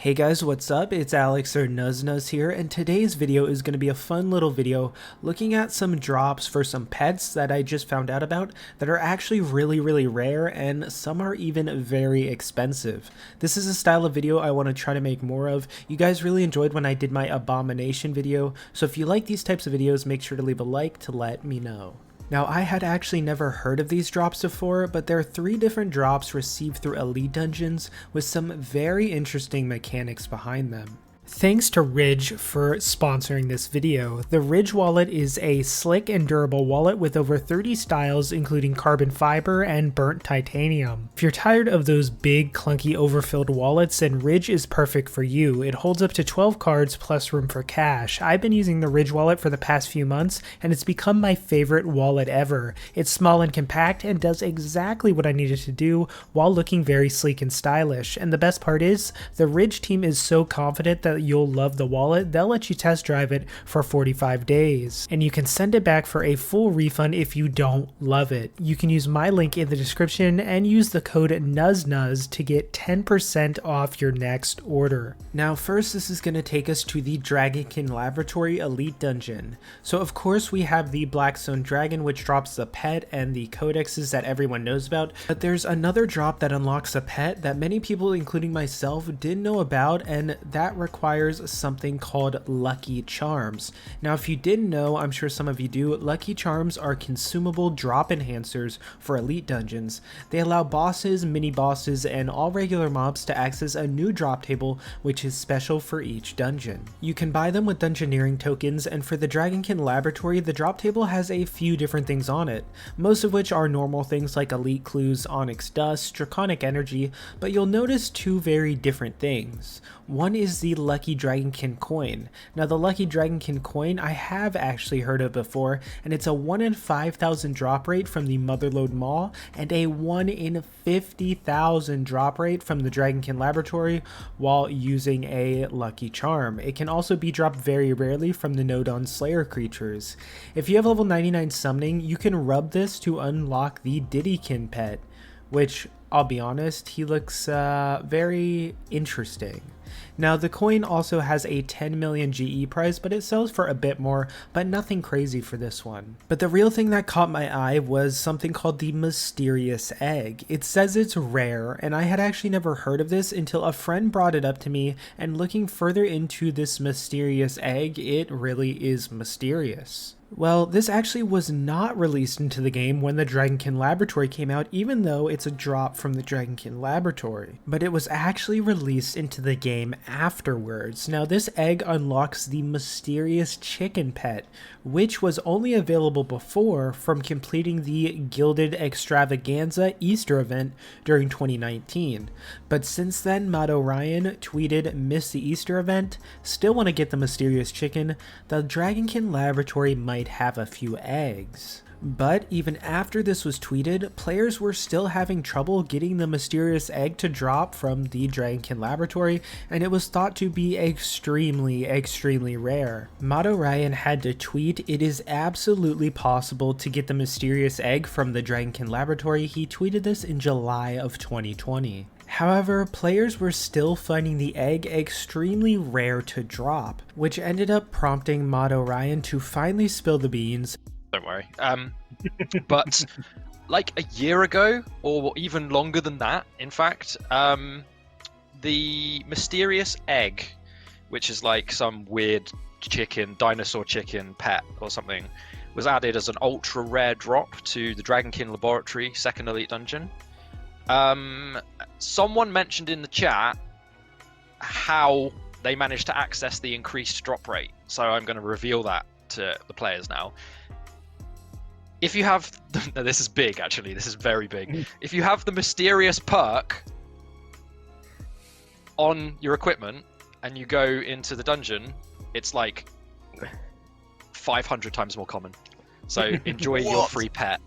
Hey guys, what's up? It's Alex or Nuzz here, and today's video is going to be a fun little video looking at some drops for some pets that I just found out about that are actually really rare, and some are even very expensive. This is a style of video I want to try to make more of. You guys really enjoyed when I did my abomination video, so if you like these types of videos, make sure to leave a like to let me know. Now, I had actually never heard of these drops before, but there are 3 different drops received through elite dungeons with some very interesting mechanics behind them. Thanks to Ridge for sponsoring this video. The Ridge wallet is a slick and durable wallet with over 30 styles including carbon fiber and burnt titanium. If you're tired of those big clunky overfilled wallets, then Ridge is perfect for you. It holds up to 12 cards plus room for cash. I've been using the Ridge wallet for the past few months and it's become my favorite wallet ever. It's small and compact and does exactly what I needed to do while looking very sleek and stylish. And the best part is, the Ridge team is so confident that you'll love the wallet, they'll let you test drive it for 45 days. And you can send it back for a full refund if you don't love it. You can use my link in the description and use the code Nuzz to get 10% off your next order. Now first, this is going to take us to the Dragonkin Laboratory Elite Dungeon. So of course we have the Blackstone Dragon, which drops the pet and the codexes that everyone knows about, but there's another drop that unlocks a pet that many people, including myself, didn't know about, and that requires something called Lucky Charms. Now if you didn't know, I'm sure some of you do, Lucky Charms are consumable drop enhancers for elite dungeons. They allow bosses, mini bosses, and all regular mobs to access a new drop table which is special for each dungeon. You can buy them with dungeoneering tokens, and for the Dragonkin Laboratory, the drop table has a few different things on it, most of which are normal things like elite clues, onyx dust, draconic energy, but you'll notice 2 very different things. One is the Lucky Dragonkin coin. Now the Lucky Dragonkin coin I have actually heard of before, and it's a 1 in 5,000 drop rate from the Motherlode Mall and a 1 in 50,000 drop rate from the Dragonkin Laboratory while using a Lucky Charm. It can also be dropped very rarely from the Nodon Slayer creatures. If you have level 99 summoning, you can rub this to unlock the Diddykin pet, which, I'll be honest, he looks very interesting. Now the coin also has a 10 million GE price, but it sells for a bit more, but nothing crazy for this one. But the real thing that caught my eye was something called the Mysterious Egg. It says it's rare, and I had actually never heard of this until a friend brought it up to me, and looking further into this Mysterious Egg, it really is mysterious. Well, this actually was not released into the game when the Dragonkin Laboratory came out, even though it's a drop from the Dragonkin Laboratory. But it was actually released into the game afterwards. Now this egg unlocks the Mysterious Chicken pet, which was only available before from completing the Gilded Extravaganza Easter event during 2019. But since then, Matt Ryan tweeted, "Missed the Easter event? Still want to get the Mysterious Chicken? The Dragonkin Laboratory might have a few eggs." But even after this was tweeted, players were still having trouble getting the Mysterious Egg to drop from the Dragonkin Laboratory, and it was thought to be extremely rare. Mato Ryan had to tweet, "It is absolutely possible to get the Mysterious Egg from the Dragonkin Laboratory." He tweeted this in July of 2020. However, players were still finding the egg extremely rare to drop, which ended up prompting Mato Ryan to finally spill the beans. Don't worry. But like a year ago, or even longer than that, in fact, the Mysterious Egg, which is like some weird chicken, dinosaur chicken pet or something, was added as an ultra rare drop to the Dragonkin Laboratory 2nd Elite Dungeon. Someone mentioned in the chat how they managed to access the increased drop rate, so I'm going to reveal that to the players now. If you have, no, this is big actually, this is very big. If you have the Mysterious Perk on your equipment and you go into the dungeon, it's like 500 times more common. So enjoy your free pet.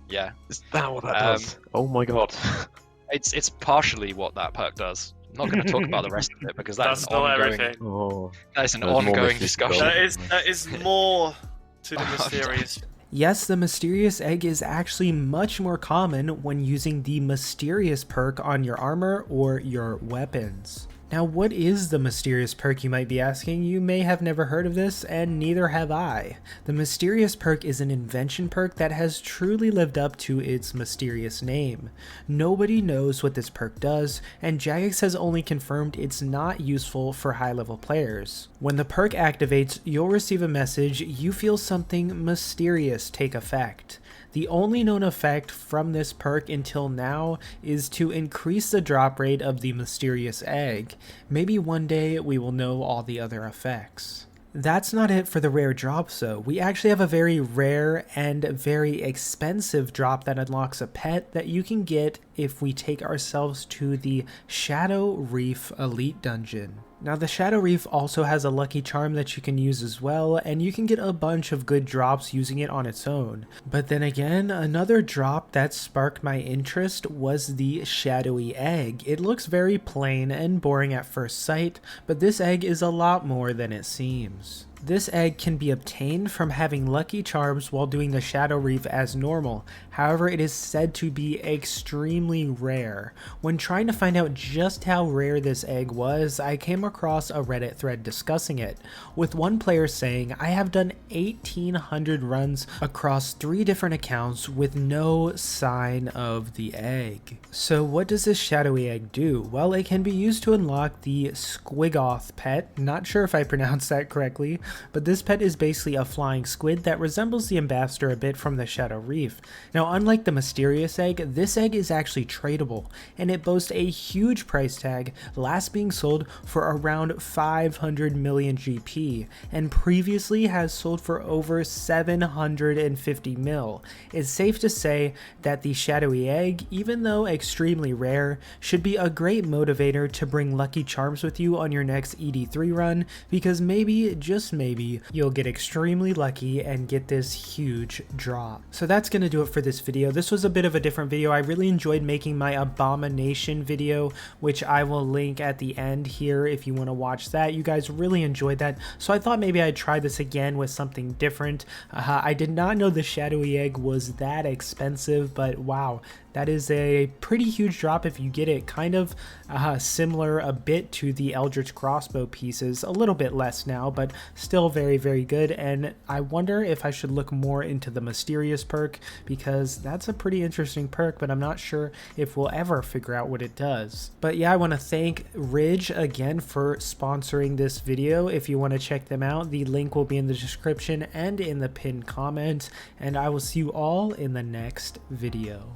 Yeah. Is that what that does? Oh my god. It's partially what that perk does. I'm not going to talk about the rest of it because that's an ongoing. That is an ongoing discussion. That is more to the mysterious. Yes, the Mysterious Egg is actually much more common when using the Mysterious perk on your armor or your weapons. Now, what is the mysterious perk, you might be asking? You may have never heard of this, and neither have I. The mysterious perk is an invention perk that has truly lived up to its mysterious name. Nobody knows what this perk does, and Jagex has only confirmed it's not useful for high-level players. When the perk activates, you'll receive a message you feel something mysterious take effect. The only known effect from this perk until now is to increase the drop rate of the mysterious egg. Maybe one day we will know all the other effects. That's not it for the rare drops though. We actually have a very rare and very expensive drop that unlocks a pet that you can get if we take ourselves to the Shadow Reef Elite Dungeon. Now the Shadow Reef also has a lucky charm that you can use as well, and you can get a bunch of good drops using it on its own. But then again, another drop that sparked my interest was the Shadowy Egg. It looks very plain and boring at first sight, but this egg is a lot more than it seems. This egg can be obtained from having lucky charms while doing the Shadow Reef as normal. However, it is said to be extremely rare. When trying to find out just how rare this egg was, I came across a Reddit thread discussing it, with one player saying, "I have done 1,800 runs across 3 different accounts with no sign of the egg." So what does this Shadowy Egg do? Well, it can be used to unlock the Squigoth pet. Not sure if I pronounced that correctly, but this pet is basically a flying squid that resembles the ambassador a bit from the Shadow Reef. Now, unlike the mysterious egg, this egg is actually tradable, and it boasts a huge price tag, last being sold for around 500 million GP, and previously has sold for over 750 mil. It's safe to say that the Shadowy Egg, even though extremely rare, should be a great motivator to bring lucky charms with you on your next ED3 run, because maybe, just maybe, you'll get extremely lucky and get this huge drop. So that's gonna do it for this video. This was a bit of a different video. I really enjoyed making my Abomination video, which I will link at the end here if you want to watch that. You guys really enjoyed that, so I thought maybe I'd try this again with something different. I did not know the Shadowy Egg was that expensive, but wow, that is a pretty huge drop if you get it. Kind of similar a bit to the Eldritch Crossbow pieces, a little bit less now, but still very, very good. And I wonder if I should look more into the mysterious perk, because that's a pretty interesting perk, but I'm not sure if we'll ever figure out what it does. But yeah, I want to thank Ridge again for sponsoring this video. If you want to check them out, the link will be in the description and in the pinned comment, and I will see you all in the next video.